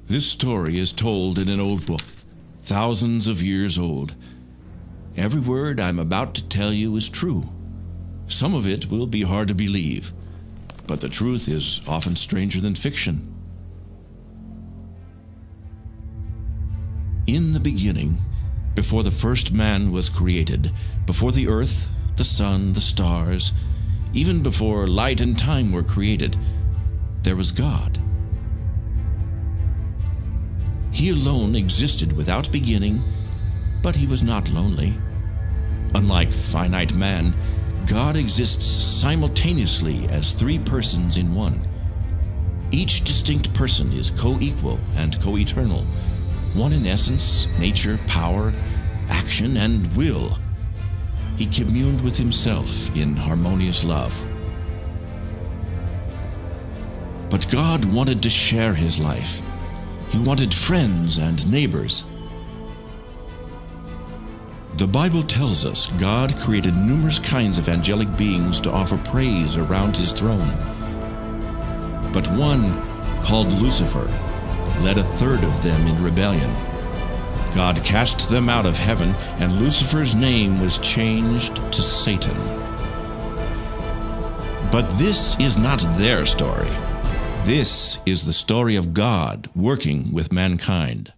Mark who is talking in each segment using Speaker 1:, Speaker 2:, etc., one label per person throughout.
Speaker 1: This story is told in an old book, thousands of years old. Every word I'm about to tell you is true. Some of it will be hard to believe, but the truth is often stranger than fiction. In the beginning, before the first man was created, before the earth, the sun, the stars, even before light and time were created, there was God. He alone existed without beginning, but he was not lonely. Unlike finite man, God exists simultaneously as three persons in one. Each distinct person is co-equal and co-eternal, one in essence, nature, power, action, and will. He communed with himself in harmonious love. But God wanted to share his life. He wanted friends and neighbors. The Bible tells us God created numerous kinds of angelic beings to offer praise around his throne. But one, called Lucifer, led a third of them in rebellion. God cast them out of heaven, and Lucifer's name was changed to Satan. But this is not their story. This is the story of God working with mankind.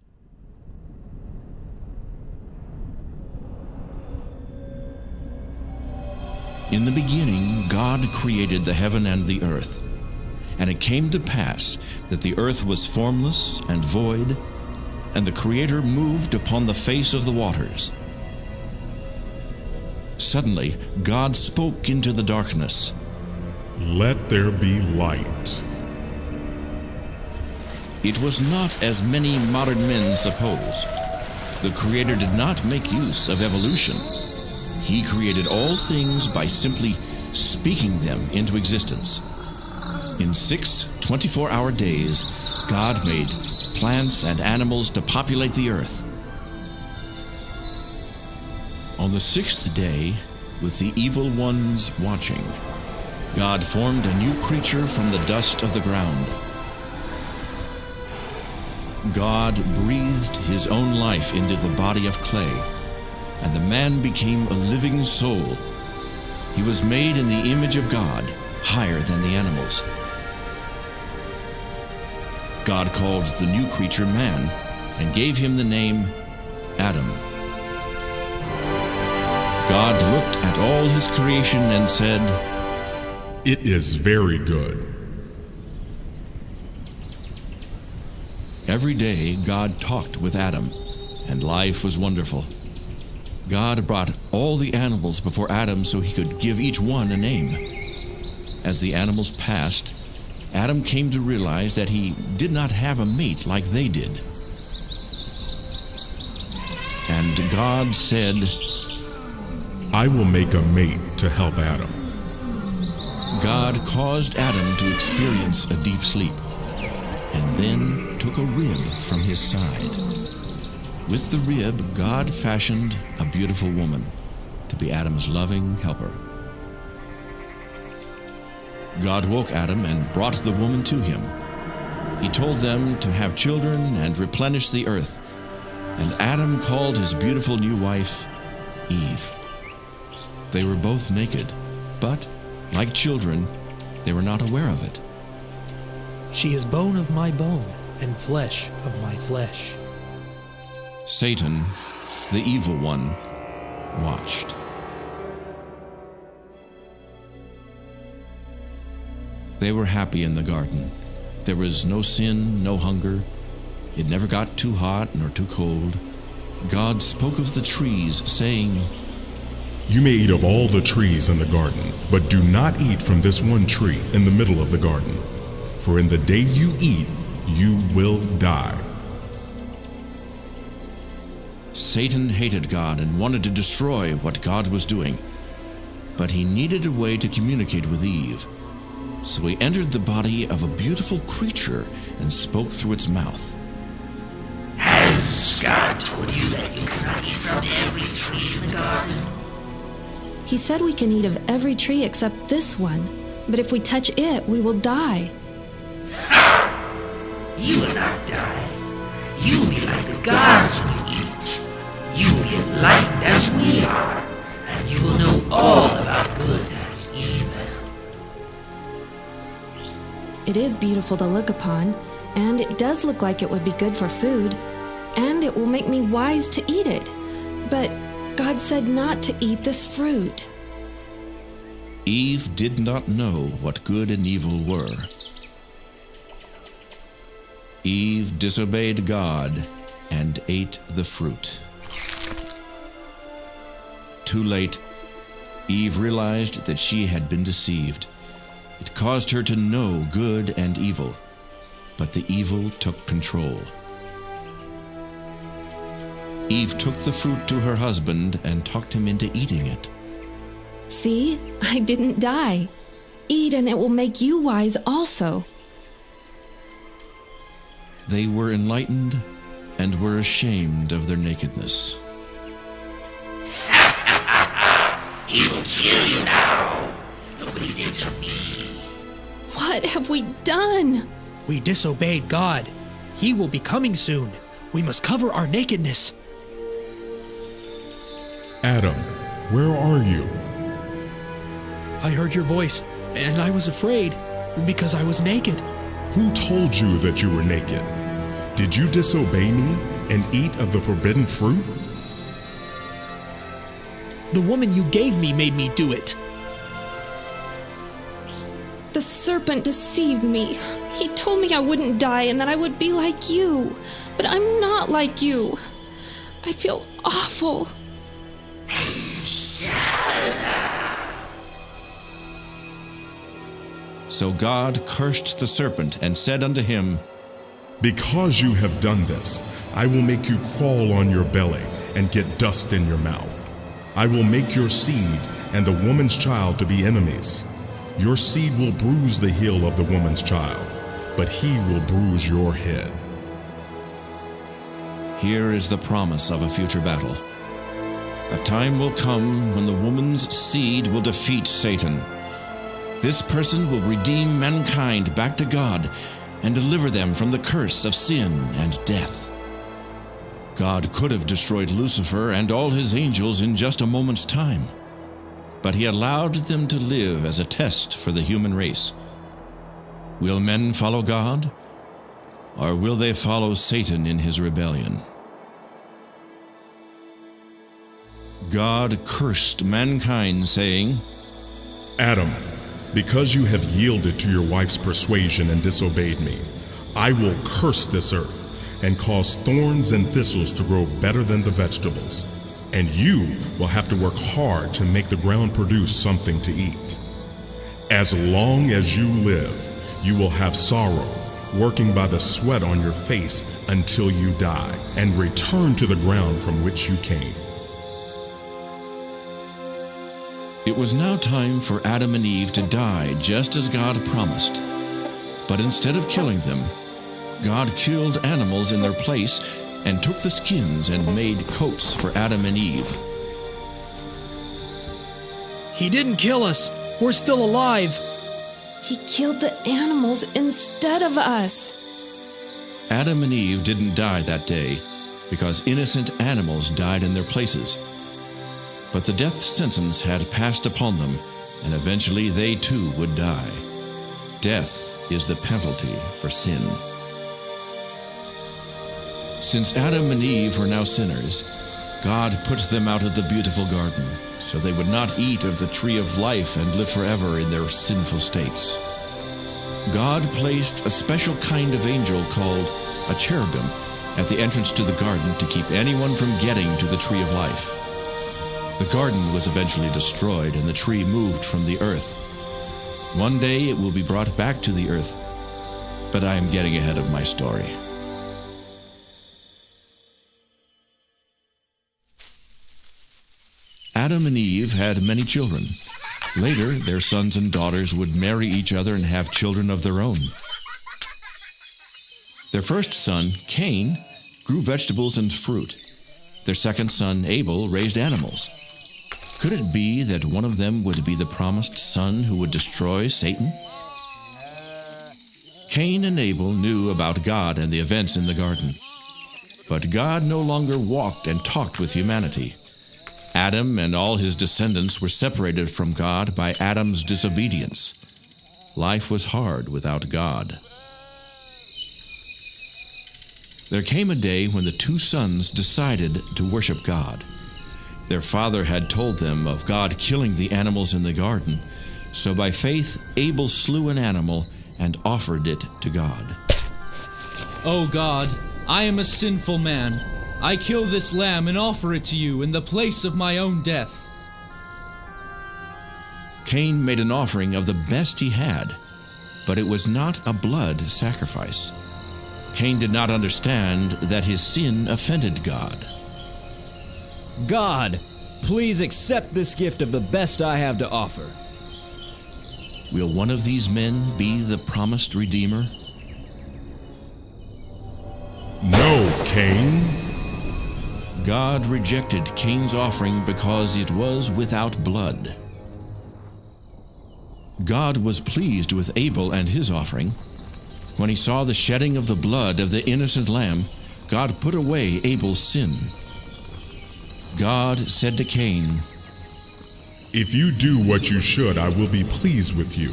Speaker 1: In the beginning, God created the heaven and the earth. And it came to pass that the earth was formless and void, and the Creator moved upon the face of the waters. Suddenly, God spoke into the darkness.
Speaker 2: "Let there be light."
Speaker 1: It was not as many modern men suppose. The Creator did not make use of evolution. He created all things by simply speaking them into existence. In 6 24-hour days, God made plants and animals to populate the earth. On the 6th day, with the evil ones watching, God formed a new creature from the dust of the ground. God breathed his own life into the body of clay, and the man became a living soul. He was made in the image of God, higher than the animals. God called the new creature man and gave him the name Adam. God looked at all his creation and said,
Speaker 2: "It is very good."
Speaker 1: Every day God talked with Adam, and life was wonderful. God brought all the animals before Adam so he could give each one a name. As the animals passed, Adam came to realize that he did not have a mate like they did. And God said,
Speaker 2: "I will make a mate to help Adam."
Speaker 1: God caused Adam to experience a deep sleep, and then took a rib from his side. With the rib, God fashioned a beautiful woman to be Adam's loving helper. God woke Adam and brought the woman to him. He told them to have children and replenish the earth, and Adam called his beautiful new wife Eve. They were both naked, but, like children, they were not aware of it.
Speaker 3: "She is bone of my bone and flesh of my flesh."
Speaker 1: Satan, the evil one, watched. They were happy in the garden. There was no sin, no hunger. It never got too hot nor too cold. God spoke of the trees, saying,
Speaker 2: "You may eat of all the trees in the garden, but do not eat from this one tree in the middle of the garden. For in the day you eat, you will die."
Speaker 1: Satan hated God and wanted to destroy what God was doing. But he needed a way to communicate with Eve. So he entered the body of a beautiful creature and spoke through its mouth.
Speaker 4: "Has God told you that you cannot eat from every tree in the garden?"
Speaker 5: He said we can eat of every tree except this one, but if we touch it, we will die.
Speaker 4: Ha! You will not die. You'll be like the gods when you eat. You'll be enlightened as we are, and you will know all about good and evil.
Speaker 5: It is beautiful to look upon, and it does look like it would be good for food, and it will make me wise to eat it. But God said not to eat this fruit.
Speaker 1: Eve did not know what good and evil were. Eve disobeyed God and ate the fruit. Too late, Eve realized that she had been deceived. It caused her to know good and evil, but the evil took control. Eve took the fruit to her husband and talked him into eating it.
Speaker 5: See, I didn't die. Eat and it will make you wise also.
Speaker 1: They were enlightened and were ashamed of their nakedness.
Speaker 4: He will kill you now. Look what he did to me.
Speaker 5: What have we done?
Speaker 3: We disobeyed God. He will be coming soon. We must cover our nakedness.
Speaker 2: Adam, where are you?
Speaker 3: I heard your voice, and I was afraid, because I was naked.
Speaker 2: Who told you that you were naked? Did you disobey me and eat of the forbidden fruit?
Speaker 3: The woman you gave me made me do it.
Speaker 5: The serpent deceived me. He told me I wouldn't die and that I would be like you. But I'm not like you. I feel awful.
Speaker 1: So God cursed the serpent and said unto him,
Speaker 2: Because you have done this, I will make you crawl on your belly and get dust in your mouth. I will make your seed and the woman's child to be enemies. Your seed will bruise the heel of the woman's child, but he will bruise your head.
Speaker 1: Here is the promise of a future battle. A time will come when the woman's seed will defeat Satan. This person will redeem mankind back to God and deliver them from the curse of sin and death. God could have destroyed Lucifer and all his angels in just a moment's time, but he allowed them to live as a test for the human race. Will men follow God, or will they follow Satan in his rebellion? God cursed mankind, saying,
Speaker 2: Adam, because you have yielded to your wife's persuasion and disobeyed me, I will curse this earth and cause thorns and thistles to grow better than the vegetables, and you will have to work hard to make the ground produce something to eat. As long as you live, you will have sorrow, working by the sweat on your face until you die and return to the ground from which you came.
Speaker 1: It was now time for Adam and Eve to die just as God promised. But instead of killing them, God killed animals in their place and took the skins and made coats for Adam and Eve.
Speaker 3: He didn't kill us. We're still alive.
Speaker 5: He killed the animals instead of us.
Speaker 1: Adam and Eve didn't die that day because innocent animals died in their places. But the death sentence had passed upon them, and eventually they too would die. Death is the penalty for sin. Since Adam and Eve were now sinners, God put them out of the beautiful garden, so they would not eat of the tree of life and live forever in their sinful states. God placed a special kind of angel called a cherubim at the entrance to the garden to keep anyone from getting to the tree of life. The garden was eventually destroyed and the tree moved from the earth. One day it will be brought back to the earth, but I am getting ahead of my story. Adam and Eve had many children. Later, their sons and daughters would marry each other and have children of their own. Their first son, Cain, grew vegetables and fruit. Their second son, Abel, raised animals. Could it be that one of them would be the promised son who would destroy Satan? Cain and Abel knew about God and the events in the garden. But God no longer walked and talked with humanity. Adam and all his descendants were separated from God by Adam's disobedience. Life was hard without God. There came a day when the two sons decided to worship God. Their father had told them of God killing the animals in the garden, so by faith Abel slew an animal and offered it to God.
Speaker 3: "O God, I am a sinful man. I kill this lamb and offer it to you in the place of my own death."
Speaker 1: Cain made an offering of the best he had, but it was not a blood sacrifice. Cain did not understand that his sin offended God.
Speaker 6: God, please accept this gift of the best I have to offer.
Speaker 1: Will one of these men be the promised Redeemer?
Speaker 2: No, Cain.
Speaker 1: God rejected Cain's offering because it was without blood. God was pleased with Abel and his offering. When he saw the shedding of the blood of the innocent lamb, God put away Abel's sin. God said to Cain,
Speaker 2: If you do what you should, I will be pleased with you.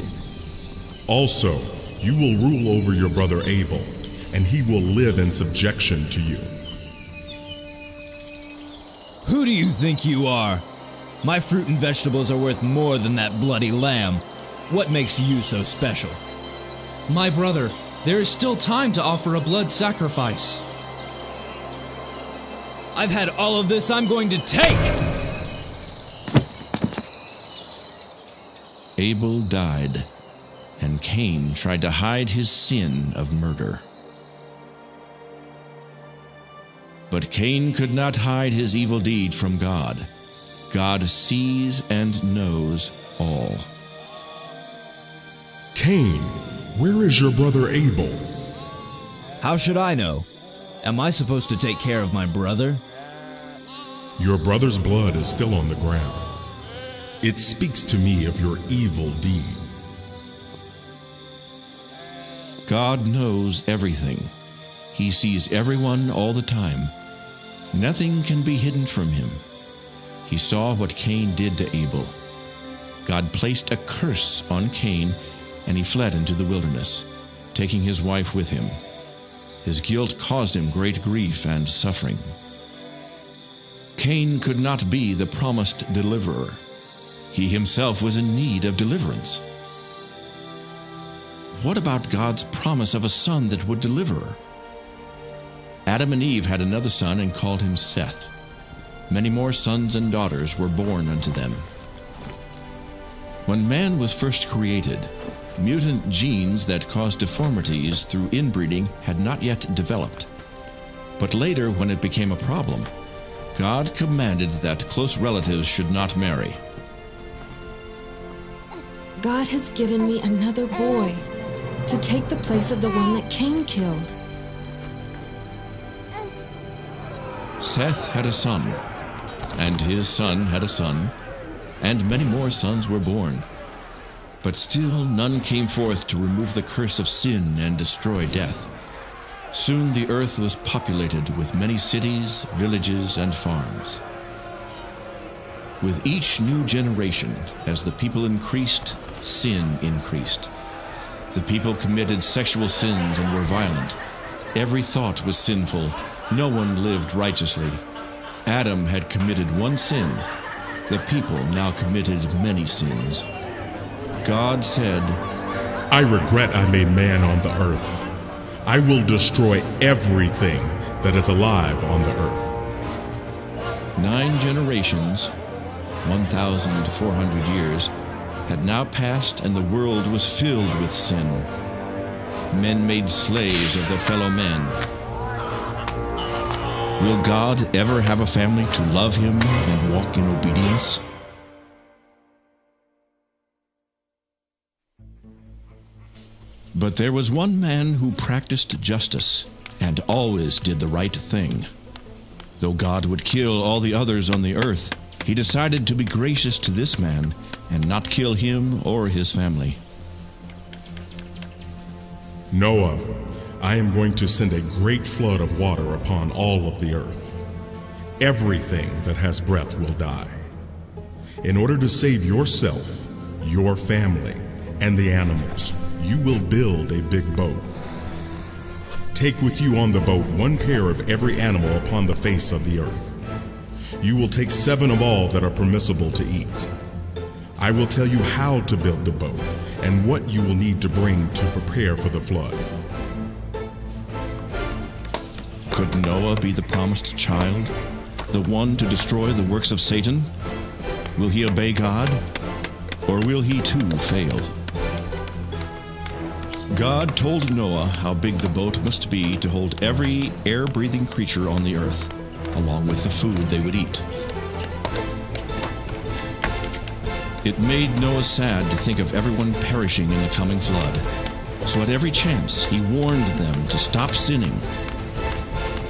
Speaker 2: Also, you will rule over your brother Abel, and he will live in subjection to you.
Speaker 6: Who do you think you are? My fruit and vegetables are worth more than that bloody lamb. What makes you so special?
Speaker 3: My brother, there is still time to offer a blood sacrifice.
Speaker 6: I've had all of this I'm going to take!
Speaker 1: Abel died, and Cain tried to hide his sin of murder. But Cain could not hide his evil deed from God. God sees and knows all.
Speaker 2: Cain, where is your brother Abel?
Speaker 6: How should I know? Am I supposed to take care of my brother?
Speaker 2: Your brother's blood is still on the ground. It speaks to me of your evil deed.
Speaker 1: God knows everything. He sees everyone all the time. Nothing can be hidden from him. He saw what Cain did to Abel. God placed a curse on Cain, and he fled into the wilderness, taking his wife with him. His guilt caused him great grief and suffering. Cain could not be the promised deliverer. He himself was in need of deliverance. What about God's promise of a son that would deliver? Adam and Eve had another son and called him Seth. Many more sons and daughters were born unto them. When man was first created, mutant genes that caused deformities through inbreeding had not yet developed. But later, when it became a problem, God commanded that close relatives should not marry.
Speaker 5: God has given me another boy to take the place of the one that Cain killed.
Speaker 1: Seth had a son, and his son had a son, and many more sons were born. But still none came forth to remove the curse of sin and destroy death. Soon the earth was populated with many cities, villages, and farms. With each new generation, as the people increased, sin increased. The people committed sexual sins and were violent. Every thought was sinful. No one lived righteously. Adam had committed one sin. The people now committed many sins. God said,
Speaker 2: I regret I made man on the earth. I will destroy everything that is alive on the earth.
Speaker 1: 9 generations, 1,400 years, had now passed, and the world was filled with sin. Men made slaves of their fellow men. Will God ever have a family to love him and walk in obedience? But there was one man who practiced justice and always did the right thing. Though God would kill all the others on the earth, he decided to be gracious to this man and not kill him or his family.
Speaker 2: Noah, I am going to send a great flood of water upon all of the earth. Everything that has breath will die. In order to save yourself, your family, and the animals, you will build a big boat. Take with you on the boat 1 pair of every animal upon the face of the earth. You will take 7 of all that are permissible to eat. I will tell you how to build the boat and what you will need to bring to prepare for the flood.
Speaker 1: Could Noah be the promised child, the one to destroy the works of Satan? Will he obey God, or will he too fail? God told Noah how big the boat must be to hold every air-breathing creature on the earth, along with the food they would eat. It made Noah sad to think of everyone perishing in the coming flood. So at every chance, he warned them to stop sinning.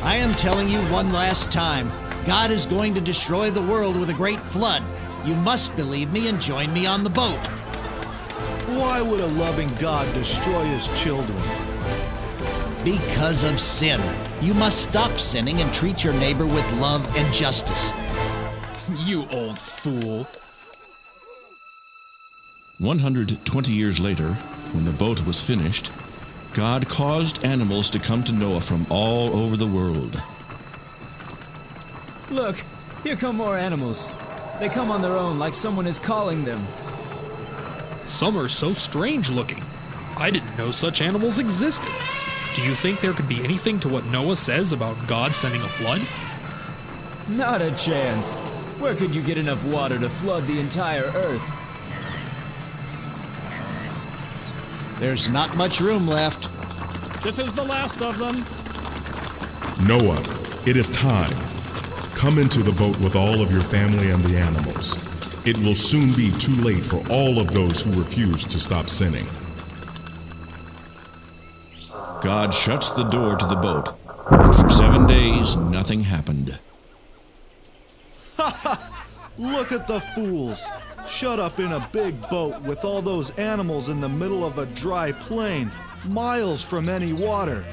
Speaker 7: I am telling you one last time, God is going to destroy the world with a great flood. You must believe me and join me on the boat.
Speaker 8: Why would a loving God destroy his children?
Speaker 7: Because of sin. You must stop sinning and treat your neighbor with love and justice.
Speaker 3: You old fool.
Speaker 1: 120 years later, when the boat was finished, God caused animals to come to Noah from all over the world.
Speaker 6: Look, here come more animals. They come on their own like someone is calling them.
Speaker 9: Some are so strange looking. I didn't know such animals existed. Do you think there could be anything to what Noah says about God sending a flood?
Speaker 6: Not a chance. Where could you get enough water to flood the entire earth?
Speaker 7: There's not much room left.
Speaker 8: This is the last of them.
Speaker 2: Noah, it is time. Come into the boat with all of your family and the animals. It will soon be too late for all of those who refuse to stop sinning.
Speaker 1: God shuts the door to the boat, and for 7 days nothing happened.
Speaker 8: Look at the fools. Shut up in a big boat with all those animals in the middle of a dry plain, miles from any water.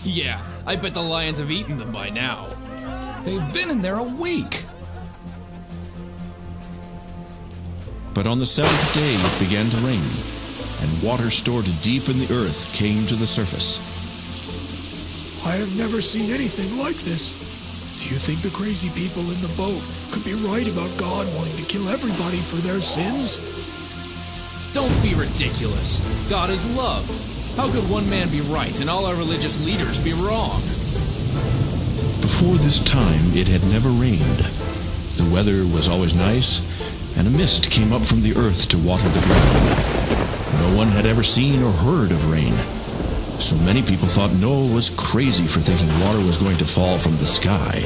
Speaker 3: Yeah, I bet the lions have eaten them by now.
Speaker 10: They've been in there a week.
Speaker 1: But on the 7th day it began to rain, and water stored deep in the earth came to the surface.
Speaker 11: I have never seen anything like this. Do you think the crazy people in the boat could be right about God wanting to kill everybody for their sins?
Speaker 3: Don't be ridiculous. God is love. How could one man be right and all our religious leaders be wrong?
Speaker 1: Before this time it had never rained. The weather was always nice, and a mist came up from the earth to water the ground. No one had ever seen or heard of rain. So many people thought Noah was crazy for thinking water was going to fall from the sky.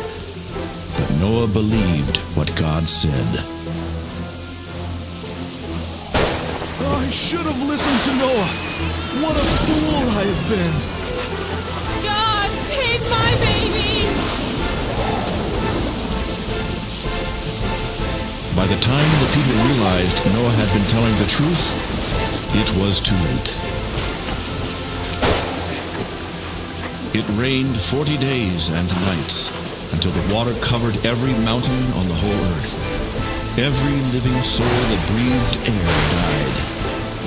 Speaker 1: But Noah believed what God said.
Speaker 8: I should have listened to Noah. What a fool I have been.
Speaker 12: God, save my baby!
Speaker 1: By the time the people realized Noah had been telling the truth, it was too late. It rained 40 days and nights until the water covered every mountain on the whole earth. Every living soul that breathed air died,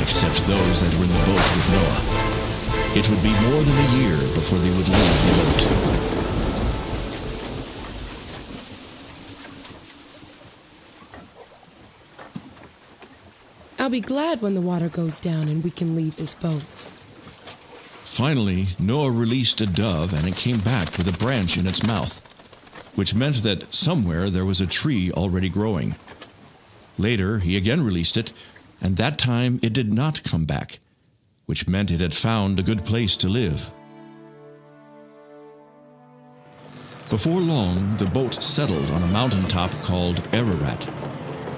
Speaker 1: except those that were in the boat with Noah. It would be more than a year before they would leave the boat.
Speaker 13: I'll be glad when the water goes down and we can leave this boat.
Speaker 1: Finally, Noah released a dove, and it came back with a branch in its mouth, which meant that somewhere there was a tree already growing. Later, he again released it, and that time it did not come back, which meant it had found a good place to live. Before long, the boat settled on a mountaintop called Ararat.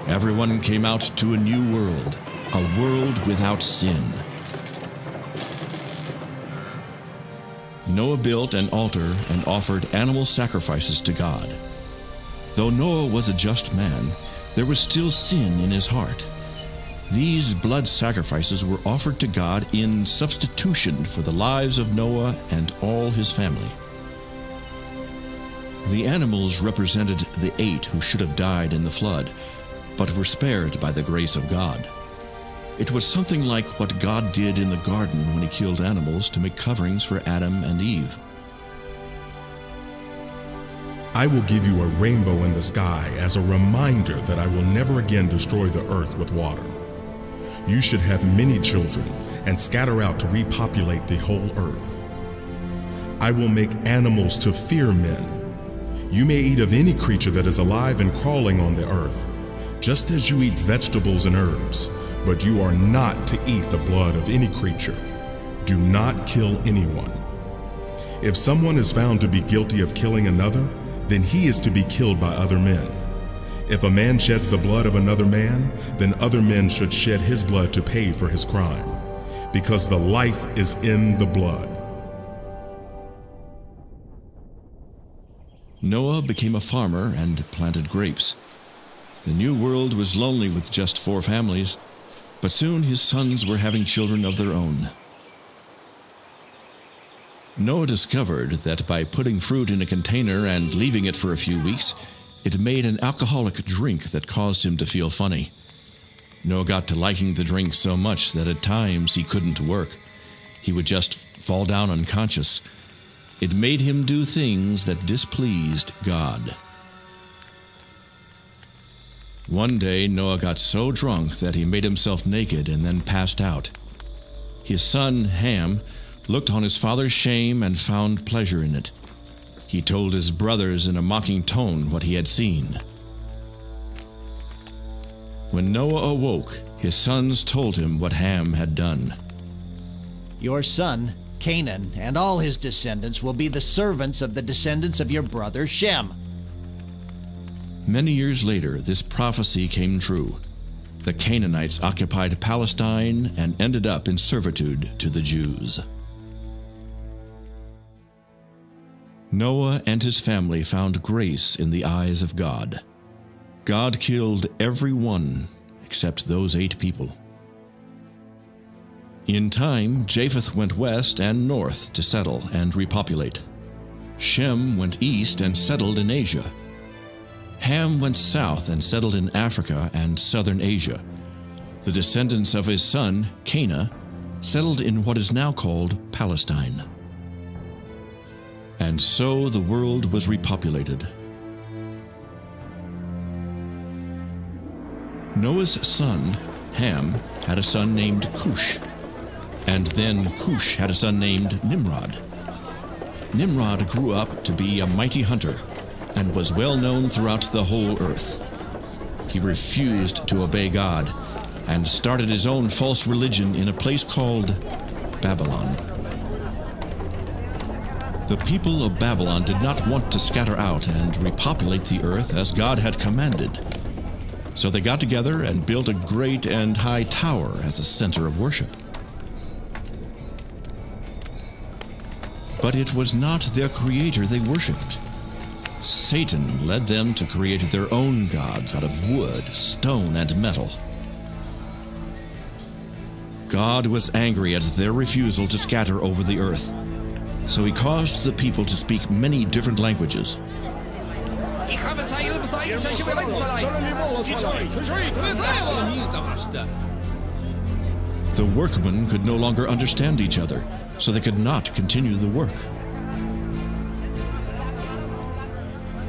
Speaker 1: Everyone came out to a new world, a world without sin. Noah built an altar and offered animal sacrifices to God. Though Noah was a just man, there was still sin in his heart. These blood sacrifices were offered to God in substitution for the lives of Noah and all his family. The animals represented the 8 who should have died in the flood, but were spared by the grace of God. It was something like what God did in the garden when he killed animals to make coverings for Adam and Eve.
Speaker 2: I will give you a rainbow in the sky as a reminder that I will never again destroy the earth with water. You should have many children and scatter out to repopulate the whole earth. I will make animals to fear men. You may eat of any creature that is alive and crawling on the earth, just as you eat vegetables and herbs, but you are not to eat the blood of any creature. Do not kill anyone. If someone is found to be guilty of killing another, then he is to be killed by other men. If a man sheds the blood of another man, then other men should shed his blood to pay for his crime, because the life is in the blood.
Speaker 1: Noah became a farmer and planted grapes. The new world was lonely with just 4 families, but soon his sons were having children of their own. Noah discovered that by putting fruit in a container and leaving it for a few weeks, it made an alcoholic drink that caused him to feel funny. Noah got to liking the drink so much that at times he couldn't work. He would just fall down unconscious. It made him do things that displeased God. One day, Noah got so drunk that he made himself naked and then passed out. His son, Ham, looked on his father's shame and found pleasure in it. He told his brothers in a mocking tone what he had seen. When Noah awoke, his sons told him what Ham had done.
Speaker 7: Your son, Canaan, and all his descendants will be the servants of the descendants of your brother Shem.
Speaker 1: Many years later, this prophecy came true. The Canaanites occupied Palestine and ended up in servitude to the Jews. Noah and his family found grace in the eyes of God. God killed every one except those 8 people. In time, Japheth went west and north to settle and repopulate. Shem went east and settled in Asia. Ham went south and settled in Africa and southern Asia. The descendants of his son, Canaan, settled in what is now called Palestine. And so the world was repopulated. Noah's son, Ham, had a son named Cush, and then Cush had a son named Nimrod. Nimrod grew up to be a mighty hunter and was well known throughout the whole earth. He refused to obey God and started his own false religion in a place called Babylon. The people of Babylon did not want to scatter out and repopulate the earth as God had commanded. So they got together and built a great and high tower as a center of worship. But it was not their creator they worshipped. Satan led them to create their own gods out of wood, stone, and metal. God was angry at their refusal to scatter over the earth, so he caused the people to speak many different languages. The workmen could no longer understand each other, so they could not continue the work.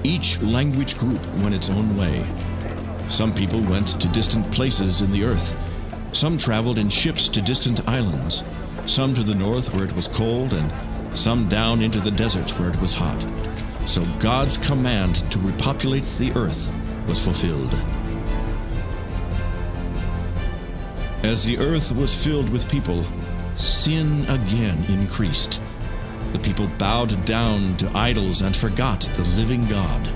Speaker 1: Each language group went its own way. Some people went to distant places in the earth. Some traveled in ships to distant islands. Some to the north where it was cold, and some down into the deserts where it was hot. So God's command to repopulate the earth was fulfilled. As the earth was filled with people, sin again increased. The people bowed down to idols and forgot the living God.